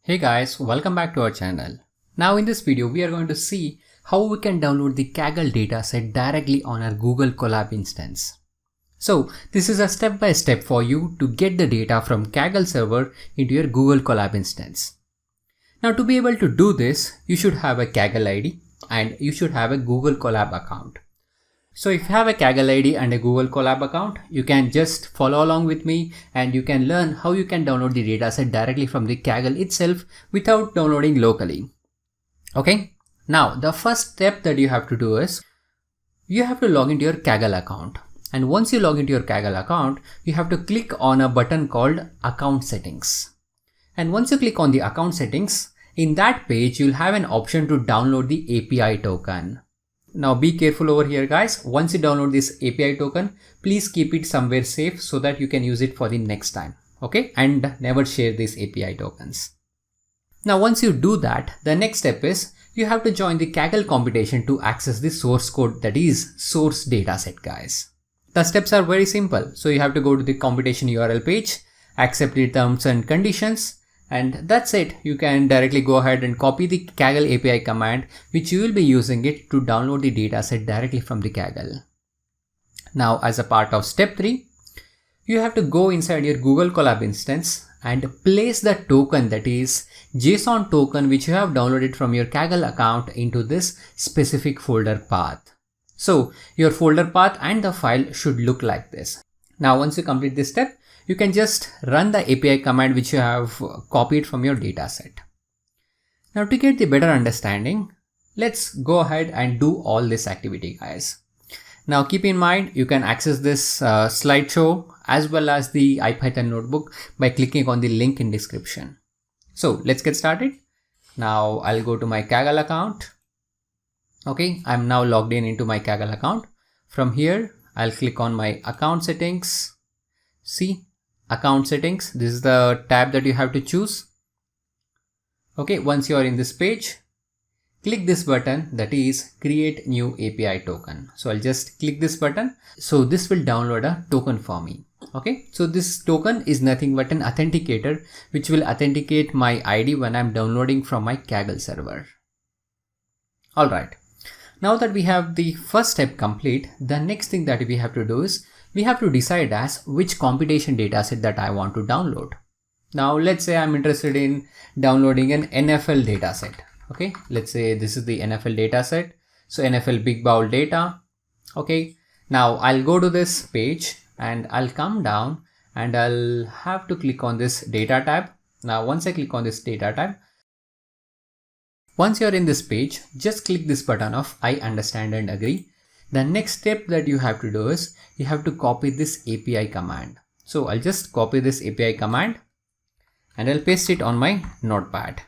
Hey guys, welcome back to our channel. Now in this video, we are going to see how we can download the Kaggle dataset directly on our Google Colab instance. So this is a step-by-step for you to get the data from Kaggle server into your Google Colab instance. Now to be able to do this, you should have a Kaggle ID and you should have a Google Colab account. So if you have a Kaggle ID and a Google Colab account, you can just follow along with me and you can learn how you can download the dataset directly from the Kaggle itself without downloading locally. Okay, now the first step that you have to do is you have to log into your Kaggle account. And once you log into your Kaggle account, you have to click on a button called Account Settings. And once you click on the Account Settings, in that page, you'll have an option to download the API token. Now be careful over here guys. Once you download this API token, please keep it somewhere safe so that you can use it for the next time. Okay, and never share these API tokens. Now once you do that, the next step is you have to join the Kaggle competition to access the source code, that is source dataset guys. The steps are very simple. So you have to go to the competition URL page, accept the terms and conditions, and that's it. You can directly go ahead and copy the Kaggle API command, which you will be using it to download the dataset directly from the Kaggle. Now, as a part of step 3, you have to go inside your Google Colab instance and place the token, that is JSON token, which you have downloaded from your Kaggle account into this specific folder path. So your folder path and the file should look like this. Now, once you complete this step, you can just run the API command which you have copied from your dataset. Now to get the better understanding, let's go ahead and do all this activity guys. Now keep in mind, you can access this slideshow as well as the IPython notebook by clicking on the link in description. So let's get started. Now I'll go to my Kaggle account. Okay, I'm now logged in into my Kaggle account. From here, I'll click on my account settings. See, account settings, this is the tab that you have to choose. Okay, once you are in this page, click this button, that is create new API token. So I'll just click this button. So this will download a token for me. Okay, so this token is nothing but an authenticator which will authenticate my ID when I'm downloading from my Kaggle server. Alright, now that we have the first step complete, the next thing that we have to do is we have to decide as which competition dataset that I want to download. Now let's say I'm interested in downloading an NFL dataset. Okay, let's say this is the NFL dataset. So NFL big bowl data. Okay, now I'll go to this page and I'll come down and I'll have to click on this data tab. Now once I click on this data tab, once you're in this page, just click this button of I understand and agree. The next step that you have to do is you have to copy this API command. So I'll just copy this API command and I'll paste it on my notepad.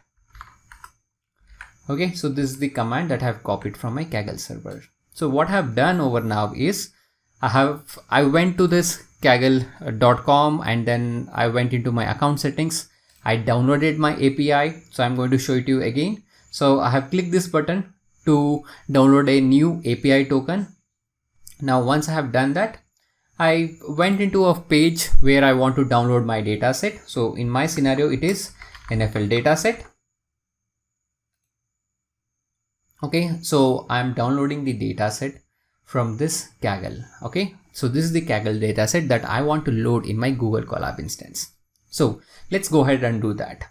Okay, so this is the command that I have copied from my Kaggle server. So what I have done over now is I went to this kaggle.com and then I went into my account settings. I downloaded my API. So I'm going to show it to you again. So I have clicked this button to download a new API token. Now once I have done that, I went into a page where I want to download my dataset. So in my scenario, it is NFL dataset. Okay, so I'm downloading the dataset from this Kaggle. Okay, so this is the Kaggle dataset that I want to load in my Google Colab instance. So let's go ahead and do that.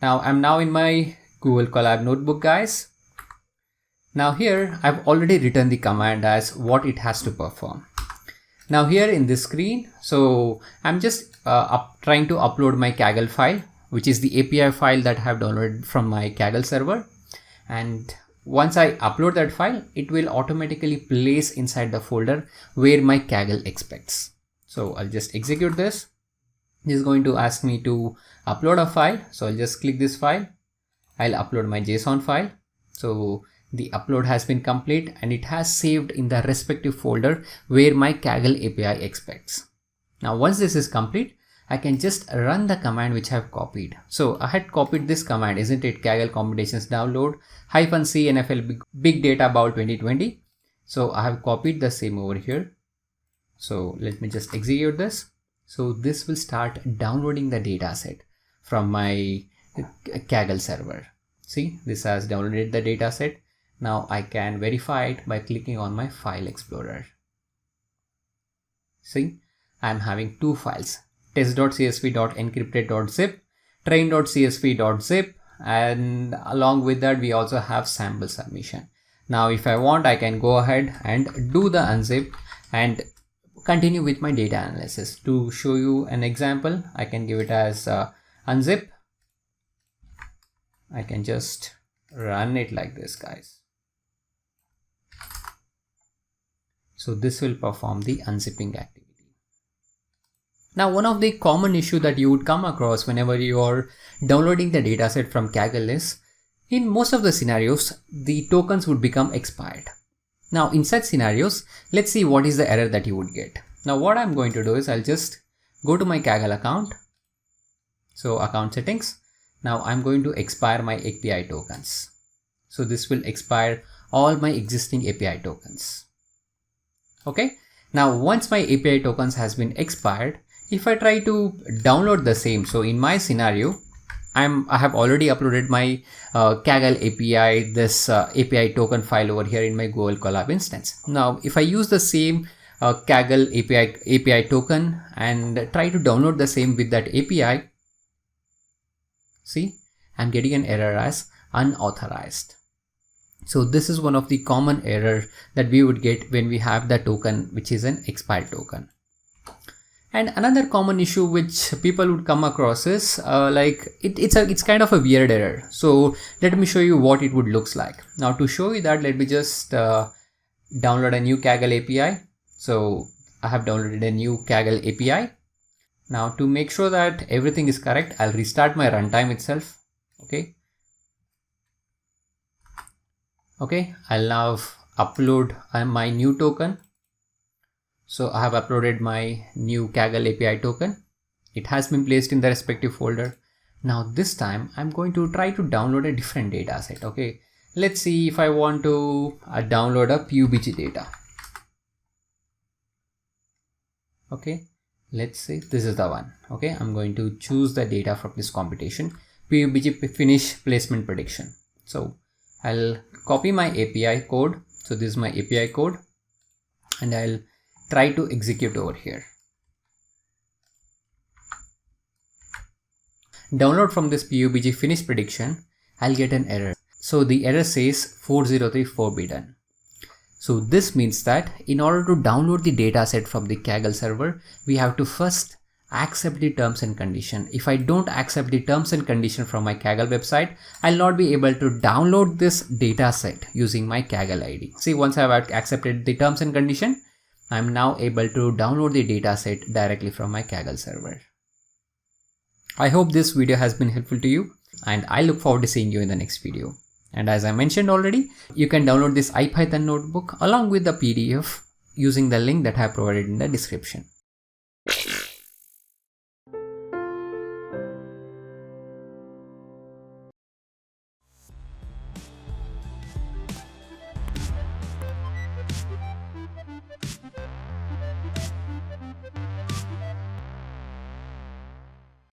Now I'm in my Google Colab notebook guys. Now here I've already written the command as what it has to perform. Now here in this screen, so I'm just trying to upload my Kaggle file, which is the API file that I have downloaded from my Kaggle server. And once I upload that file, it will automatically place inside the folder where my Kaggle expects. So I'll just execute this. This is going to ask me to upload a file. So I'll just click this file. I'll upload my JSON file. So the upload has been complete and it has saved in the respective folder where my Kaggle API expects. Now once this is complete, I can just run the command which I have copied. So I had copied this command, isn't it? Kaggle competitions download -c NFL big data bowl 2020. So I have copied the same over here. So let me just execute this. So this will start downloading the dataset from my Kaggle server. See, this has downloaded the dataset. Now I can verify it by clicking on my file explorer. See, I'm having two files, test.csv.encrypted.zip, train.csv.zip, and along with that we also have sample submission. Now if I want, I can go ahead and do the unzip and continue with my data analysis. To show you an example, I can give it as unzip. I can just run it like this, guys. So this will perform the unzipping activity. Now, one of the common issue that you would come across whenever you are downloading the dataset from Kaggle is, in most of the scenarios, the tokens would become expired. Now, in such scenarios, let's see what is the error that you would get. Now, what I'm going to do is I'll just go to my Kaggle account. So account settings. Now I'm going to expire my API tokens. So this will expire all my existing API tokens. Okay. Now once my API tokens has been expired, if I try to download the same, so in my scenario, I have already uploaded my Kaggle API, this API token file over here in my Google Colab instance. Now if I use the same Kaggle API token and try to download the same with that API, see, I'm getting an error as unauthorized. So this is one of the common error that we would get when we have the token which is an expired token. And another common issue which people would come across is it's kind of a weird error. So let me show you what it would looks like. Now to show you that, let me just download a new Kaggle API. So I have downloaded a new Kaggle API. Now to make sure that everything is correct, I'll restart my runtime itself. Okay, I'll now upload my new token. So I have uploaded my new Kaggle API token. It has been placed in the respective folder. Now this time I'm going to try to download a different data set. Okay, let's see if I want to download a PUBG data. Okay, let's say this is the one. Okay, I'm going to choose the data from this competition, PUBG finish placement prediction. So I'll copy my API code. So this is my API code and I'll try to execute over here. Download from this PUBG finish prediction, I'll get an error. So the error says 403 forbidden. So this means that in order to download the dataset from the Kaggle server, we have to first accept the terms and condition. If I don't accept the terms and condition from my Kaggle website, I'll not be able to download this dataset using my Kaggle ID. See, once I've accepted the terms and condition, I'm now able to download the dataset directly from my Kaggle server. I hope this video has been helpful to you, and I look forward to seeing you in the next video. And as I mentioned already, you can download this IPython notebook along with the PDF using the link that I have provided in the description.